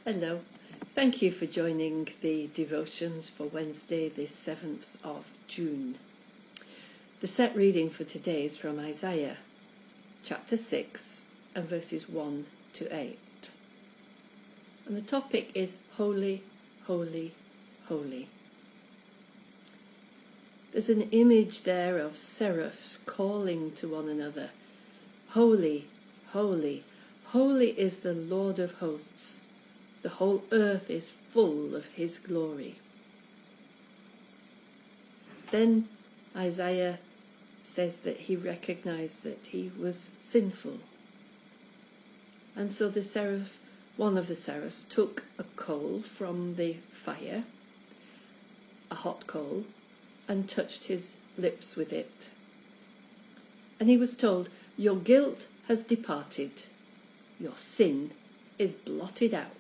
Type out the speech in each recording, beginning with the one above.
Hello. Thank you for joining the devotions for Wednesday, the 7th of June. The set reading for today is from Isaiah, chapter 6, and verses 1 to 8. And the topic is Holy, Holy, Holy. There's an image there of seraphs calling to one another. Holy, holy, holy is the Lord of hosts. The whole earth is full of his glory. Then Isaiah says that he recognized that he was sinful. And so one of the seraphs took a coal from the fire, a hot coal, and touched his lips with it. And he was told, "Your guilt has departed. Your sin is blotted out."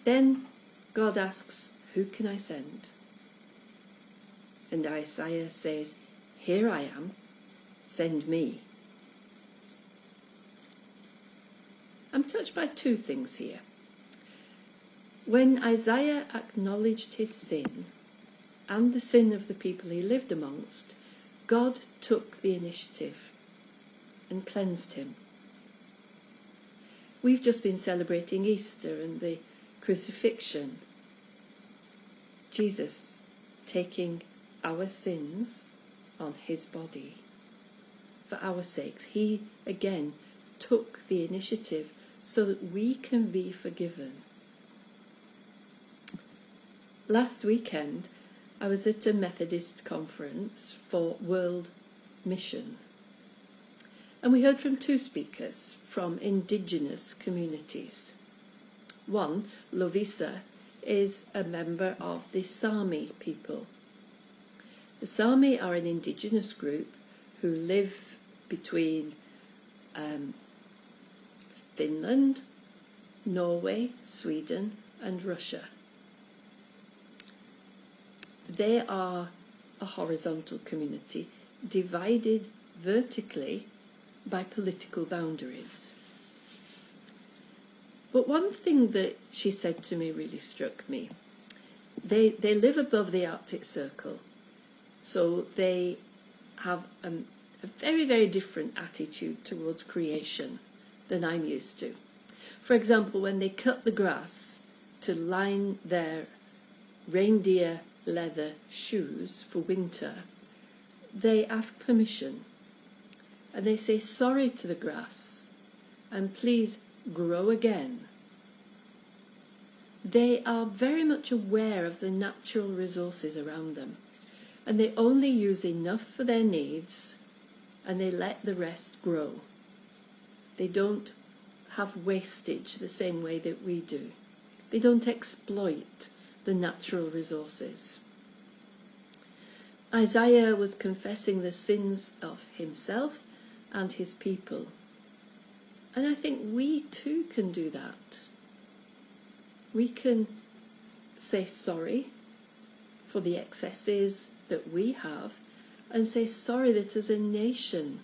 Then God asks, "Who can I send?" And Isaiah says, "Here I am, send me." I'm touched by two things here. When Isaiah acknowledged his sin and the sin of the people he lived amongst, God took the initiative and cleansed him. We've just been celebrating Easter and the crucifixion. Jesus taking our sins on his body for our sakes. He again took the initiative so that we can be forgiven. Last weekend I was at a Methodist conference for World Mission, and we heard from two speakers from indigenous communities. One, Lovisa, is a member of the Sami people. The Sami are an indigenous group who live between Finland, Norway, Sweden and Russia. They are a horizontal community divided vertically by political boundaries. But one thing that she said to me really struck me. They live above the Arctic Circle, so they have a very, very different attitude towards creation than I'm used to. For example, when they cut the grass to line their reindeer leather shoes for winter, they ask permission and they say sorry to the grass and please grow again. They are very much aware of the natural resources around them, and they only use enough for their needs and they let the rest grow. They don't have wastage the same way that we do. They don't exploit the natural resources. Isaiah was confessing the sins of himself and his people. And I think we too can do that. We can say sorry for the excesses that we have and say sorry that as a nation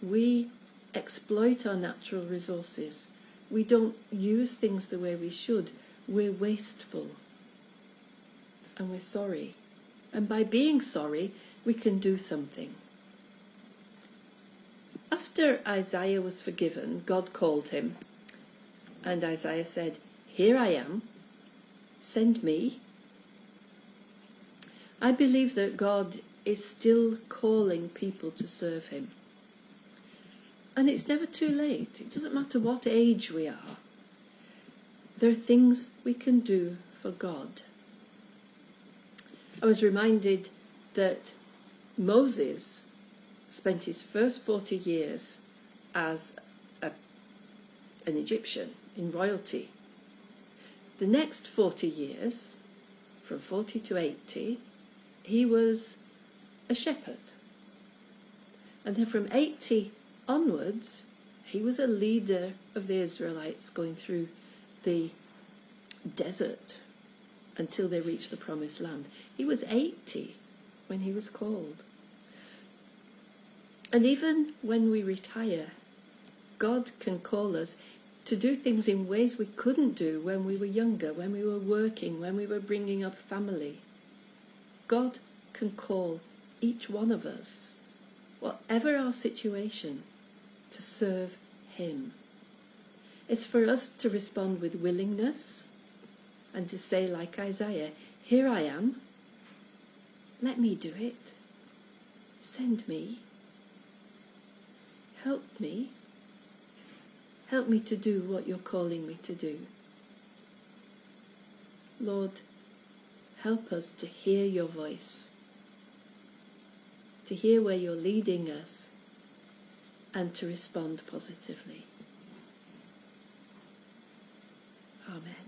we exploit our natural resources. We don't use things the way we should. We're wasteful. And we're sorry. And by being sorry, we can do something. After Isaiah was forgiven, God called him, and Isaiah said, "Here I am, send me." I believe that God is still calling people to serve him. And it's never too late. It doesn't matter what age we are. There are things we can do for God. I was reminded that Moses spent his first 40 years as an Egyptian in royalty. The next 40 years, from 40 to 80, he was a shepherd. And then from 80 onwards, he was a leader of the Israelites going through the desert until they reached the promised land. He was 80 when he was called. And even when we retire, God can call us to do things in ways we couldn't do when we were younger, when we were working, when we were bringing up family. God can call each one of us, whatever our situation, to serve him. It's for us to respond with willingness and to say, like Isaiah, here I am, let me do it, send me, help me to do what you're calling me to do. Lord, help us to hear your voice, to hear where you're leading us, and to respond positively. Amen.